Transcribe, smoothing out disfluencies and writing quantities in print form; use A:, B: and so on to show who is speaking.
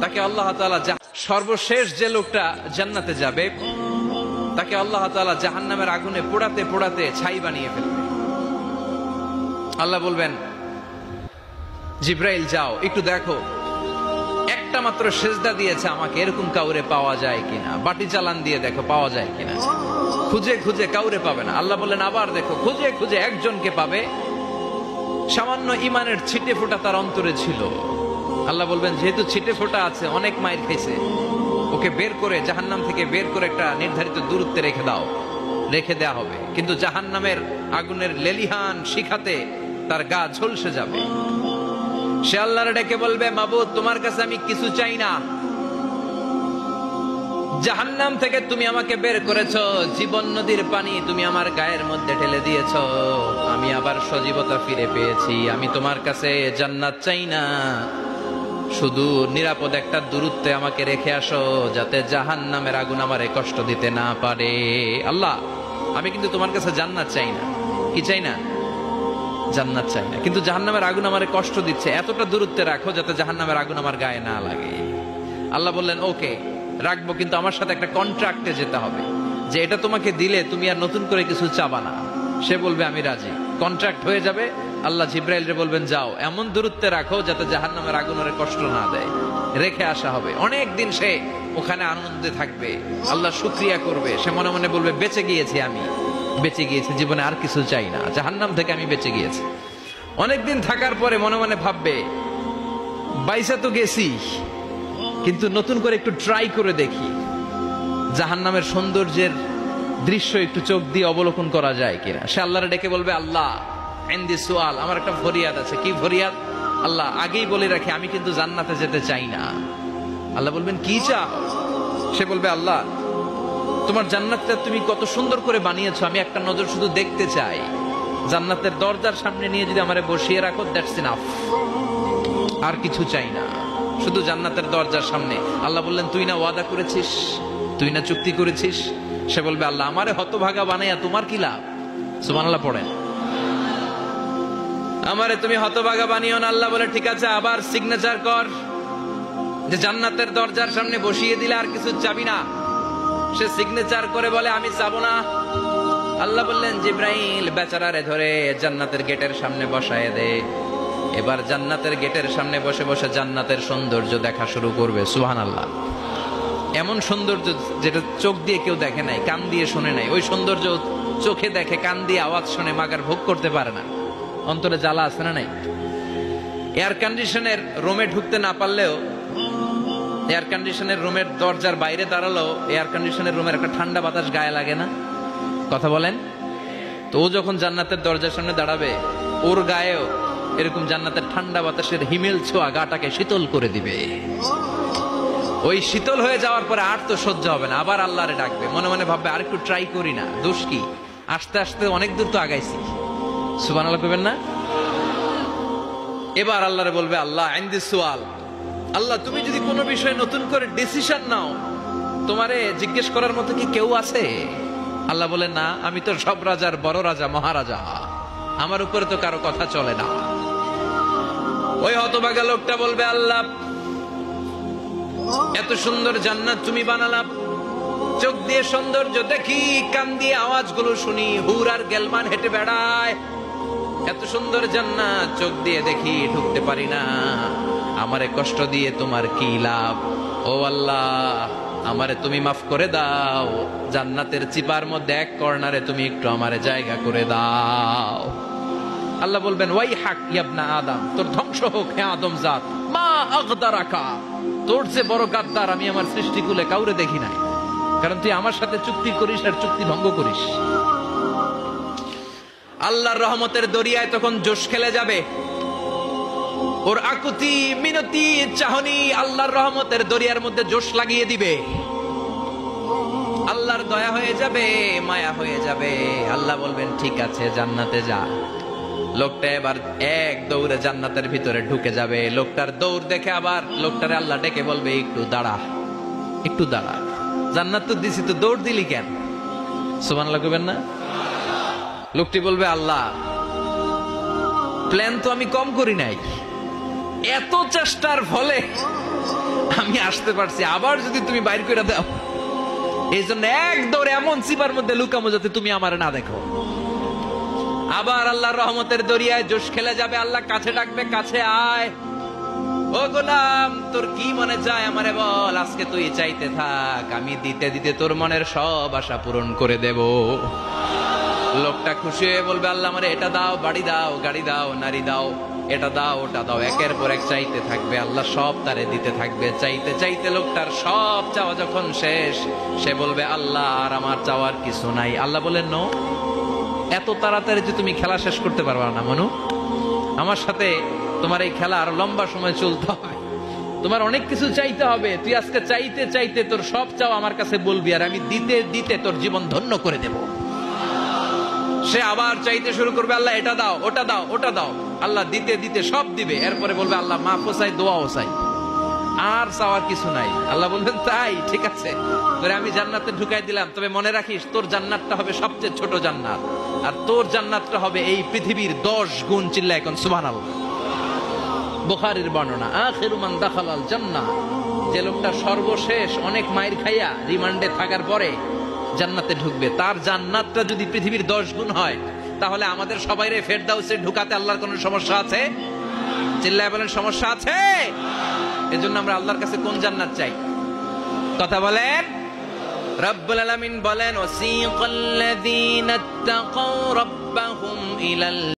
A: তাকে আল্লাহ তাআলা সর্বশেষ যে লোকটা জান্নাতে যাবে তাকে আল্লাহ তাআলা জাহান্নামের আগুনে পোড়াতে পোড়াতে ছাই বানিয়ে ফেলবে। আল্লাহ বলবেন, জিব্রাইল যাও একটু দেখো, একটা মাত্র সেজদা দিয়েছে আমাকে, এরকম কাউরে পাওয়া যায় কিনা। বাটি চালান দিয়ে দেখো পাওয়া যায় কিনা। খুঁজে খুঁজে কাউরে পাবে না। আল্লাহ বললেন আবার দেখো, খুঁজে খুঁজে একজনকে পাবে, সামান্য ইমানের ছিটে ফোঁটা তার অন্তরে ছিল। আল্লাহ বলবেন, যেহেতু ছিটে ফোঁটা আছে, অনেক মায়ের খেয়েছে, ওকে বের করে জাহান্নাম থেকে বের করে একটা নির্ধারিত দূরত্বে রেখে দাও। রেখে দেয়া হবে, কিন্তু জাহান্নামের আগুনের লেলিহান শিখাতে তার গা ঝলসে যাবে। সে আল্লাহর ডেকে বলবে, মাবুদ তোমার কাছে আমি কিছু চাই না, জাহান্নাম থেকে তুমি আমাকে বের করেছো, জীবন নদীর পানি তুমি আমার গায়ের মধ্যে ঢেলে দিয়েছো, আমি আবার সজীবতা ফিরে পেয়েছি। আমি তোমার কাছে জান্নাত চাই না, শুধু নিরাপদ একটা দূরত্বে আমাকে রেখে আসো, যাতে জাহান্নামের আগুন আমারে কষ্ট দিতে না পারে। আল্লাহ, আমি কিন্তু তোমার কাছে জান্নাত চাই না। কি চাই না? জান্নাত চাই না, কিন্তু জাহান্নামের আগুন আমারে কষ্ট দিচ্ছে, এতটা দূরত্বে রাখো যাতে জাহান্নামের আগুন আমার গায়ে না লাগে। আল্লাহ বললেন, ওকে রাখবো, কিন্তু আমার সাথে একটা কন্ট্রাক্টে যেতে হবে, যে এটা তোমাকে দিলে তুমি আর নতুন করে কিছু চাবা না। সে বলবে আমি রাজি, কন্ট্রাক্ট হয়ে যাবে। আল্লাহ জিব্রাইলরে বলবেন, যাও এমন দূরত্বে রাখো যাতে জাহান্নামের আগুন ওরে কষ্ট না দেয়। রেখে আসা হবে, অনেক দিন সে ওখানে আনন্দে থাকবে, আল্লাহ শুকরিয়া করবে। সে মনে মনে বলবে, বেঁচে গিয়েছি, আমি বেঁচে গিয়েছি, জীবনে আর কিছু চাই না, জাহান্নাম থেকে আমি বেঁচে গিয়েছি। অনেকদিন থাকার পরে মনে মনে ভাববে, বাইসা তো গেছি, কিন্তু নতুন করে একটু ট্রাই করে দেখি, জাহান্নামের সৌন্দর্যের দৃশ্য একটু চোখ দিয়ে অবলোকন করা যায় কিনা। সে আল্লাহরে ডেকে বলবে, আল্লাহ ইনদি সুআল, আমার একটা ফরিয়াদ আছে। কি ফরিয়াদ? আল্লাহ আগেই বলে রাখি, আমি কিন্তু জান্নাতে যেতে চাই না। আল্লাহ বলবেন, কি চাও? সে বলবে, আল্লাহ তোমার জান্নাতটা তুমি কত সুন্দর করে বানিয়েছো, আমি একটা নজর শুধু দেখতে চাই। জান্নাতের দরজার সামনে নিয়ে যদি আমারে বসিয়ে রাখো, দ্যাটস ইনাফ, আর কিছু চাই না, শুধু জান্নাতের দরজার সামনে। আল্লাহ বললেন, তুই না ওয়াদা করেছিস, তুই না চুক্তি করেছিস। সে বলবে, আল্লাহ আমারে হতভাগা বানাইয়া তোমার কি লাভ? সুবহানাল্লাহ পড়েন। আমারে তুমি হতভাগা বানিও না। আল্লাহ বলে, ঠিক আছে, আবার সিগনেচার কর যে জান্নাতের দরজার সামনে বসিয়ে দিলে আর কিছু চাবি না। সে সিগনেচার করে বলে, আমি চাবো না। আল্লাহ বললেন, জিব্রাইল বেচারারে ধরে জান্নাতের গেটের সামনে বসায় দে। এবার জান্নাতের গেটের সামনে বসে বসে জান্নাতের সৌন্দর্য দেখা শুরু করবে। সুবহানাল্লাহ। এমন সৌন্দর্য যেটা চোখ দিয়ে কেউ দেখে নাই, কান দিয়ে শুনে নাই। ওই সৌন্দর্য চোখে দেখে, কান দিয়ে আওয়াজ শুনে মাগার ভোগ করতে পারে না। অন্তরে জ্বালা আছে না নাই? এয়ার কন্ডিশনের রুমে ঢুকতে না পারলেও, এয়ার কন্ডিশনের রুমের দরজার বাইরে দাঁড়ালো, এয়ার কন্ডিশনের রুমের একটা ঠান্ডা বাতাস গায়ে লাগে না? কথা বলেন তো। ও যখন জান্নাতের দরজার সামনে দাঁড়াবে, ওর গায়েও এরকম জান্নাতের ঠান্ডা বাতাসের হিমেল ছোঁয়া গাটাকে শীতল করে দিবে। ওই শীতল হয়ে যাওয়ার পরে আর তো সহ্য হবে না, আবার আল্লাহরে ডাকবে। মনে মনে ভাববে, আর একটু ট্রাই করি না, দোষ কি, আস্তে আস্তে অনেক দূর তো আগাইছি। সুবহানাল্লাহ কইবেন না? এবার আল্লাহরে বলবে, আল্লাহ ইনদি সুআল, আল্লাহ তুমি যদি কোনো বিষয়ে নতুন করে ডিসিশন নাও, তোমারে জিজ্ঞেস করার মতো কি কেউ আছে? আল্লাহ বলেন, না, আমি তো সব রাজার বড় রাজা, মহারাজা, আমার উপরে তো কারো কথা চলে না। ওই হতভাগা লোকটা বলবে, আল্লাহ এত সুন্দর জান্নাত তুমি বানালাম, চোখ দিয়ে সৌন্দর্য দেখি, কান দিয়ে আওয়াজগুলো শুনি, হুর আর গেলমান হেঁটে বেড়ায়, এত সুন্দর জান্নাত চোখ দিয়ে দেখি, ঢুকতে পারি না, আমারে কষ্ট দিয়ে তোমার কি লাভ? ও আল্লাহ, আমারে তুমি মাফ করে দাও, জান্নাতের চিপার মধ্যে এক কর্নারে তুমি একটু আমারে জায়গা করে দাও। আল্লাহ বলবেন, ওয়াই হাক ইবনা আদম, তোর ধ্বংস হোক হে আদম জাত, মা আগদারাকা, তোর যে বড় গাদ্দার আমি আমার সৃষ্টিকুলে কাউরে দেখি নাই, কারণ তুই আমার সাথে চুক্তি করিস আর চুক্তি ভঙ্গ করিস। আল্লাহর রহমতের দরিয়ায় তখন জোশ খেলে যাবে, ওর আকুতি মিনতি চাহনি আল্লাহর রহমতের দরিয়ার মধ্যে জোশ লাগিয়ে দিবে। আল্লাহর দয়া হয়ে যাবে, মায়া হয়ে যাবে। আল্লাহ বলবেন, ঠিক আছে, জান্নাতে যা। লোকটা এবার এক দৌড়ে জান্নাতের ভিতরে ঢুকে যাবে। লোকটার দৌড় দেখে আবার লোকটারে আল্লাহ ডেকে বলবে, একটু দাঁড়া, একটু দাঁড়া, জান্নাত তো দিছি, তো দৌড় দিলি কেন? সুবহানাল্লাহ কইবেন না? লোকটি বলবে, আল্লাহ প্ল্যান তো আমি কম করি নাই, এত চেষ্টার ফলে আমি আসতে পারছি, আবার যদি তুমি বাইর করে দাও, এই জন্য এক দৌড়ে এমন চিপার মধ্যে লুকামো যাতে তুমি আমার না দেখো। আবার আল্লাহর রহমতের দরিয়ায় জোশ খেলে যাবে, আল্লাহ কাছে ডাকবে, কাছে আয়, ও গোলাম তোর কি মনে চায় আমারে বল, আজকে তুই চাইতে থাক, আমি দিতে দিতে তোর মনের সব আশা পূরণ করে দেব। লোকটা খুশি হয়ে বলবে, আল্লাহ আমারে এটা দাও, বাড়ি দাও, গাড়ি দাও, নারী দাও, এটা দাও, ওটা দাও, একের পর এক চাইতে থাকবে, আল্লাহ সব তারে দিতে থাকবে। চাইতে চাইতে লোকটার সব চাওয়া যখন শেষ, সে বলবে, আল্লাহ আর আমার চাওয়ার কিছু নাই। আল্লাহ বলেন, নো, এত তাড়াতাড়ি যে তুমি খেলা শেষ করতে পারবা না মনু, আমার সাথে তোমার এই খেলা আর লম্বা সময় চলতে হবে, তোমার অনেক কিছু চাইতে হবে। তুই আজকে চাইতে চাইতে তোর সব চাও আমার কাছে বলবি, আর আমি দিতে দিতে তোর জীবন ধন্য করে দেব। সে আবার চাইতে শুরু করবে, আল্লাহ এটা দাও, ওটা দাও, ওটা দাও, আল্লাহ দিতে দিতে সব দিবে। এরপরে বলবে, আল্লাহ মাফও চাই, দোয়াও চাই, আর চাওয়ার কিছু নাই। আল্লাহ বলবেন, তাই ঠিক আছে, তোরে আমি জান্নাতে ঢুকাই দিলাম, তবে মনে রাখিস তোর জান্নাতটা হবে সবচেয়ে ছোট জান্নাত, আর তোর জান্নাতটা হবে এই পৃথিবীর 10 গুণ। চিল্লা এখন সুবহানাল্লাহ। বুখারীর বর্ণনা, আখিরু মান দাখালাল জান্নাহ, যে লোকটা সর্বশেষ অনেক মাইর খাইয়া রিমান্ডে থাকার পরে জান্নাতে ঢুকবে, তার জান্নাতটা যদি পৃথিবীর 10 গুণ হয়, তাহলে আমাদের সবাইরে ফেরদাউসে ঢুকাতে আল্লাহর কোনো সমস্যা আছে? চিল্লায় বলেন, সমস্যা আছে? এজন্য আমরা আল্লাহর কাছে কোন জান্নাত চাই? কথা বলেন। রব্বুল আলামিন বলেন, ওয়াসিকাল্লাযীনা ইত্তাকাউ রাব্বাহুম ইলাল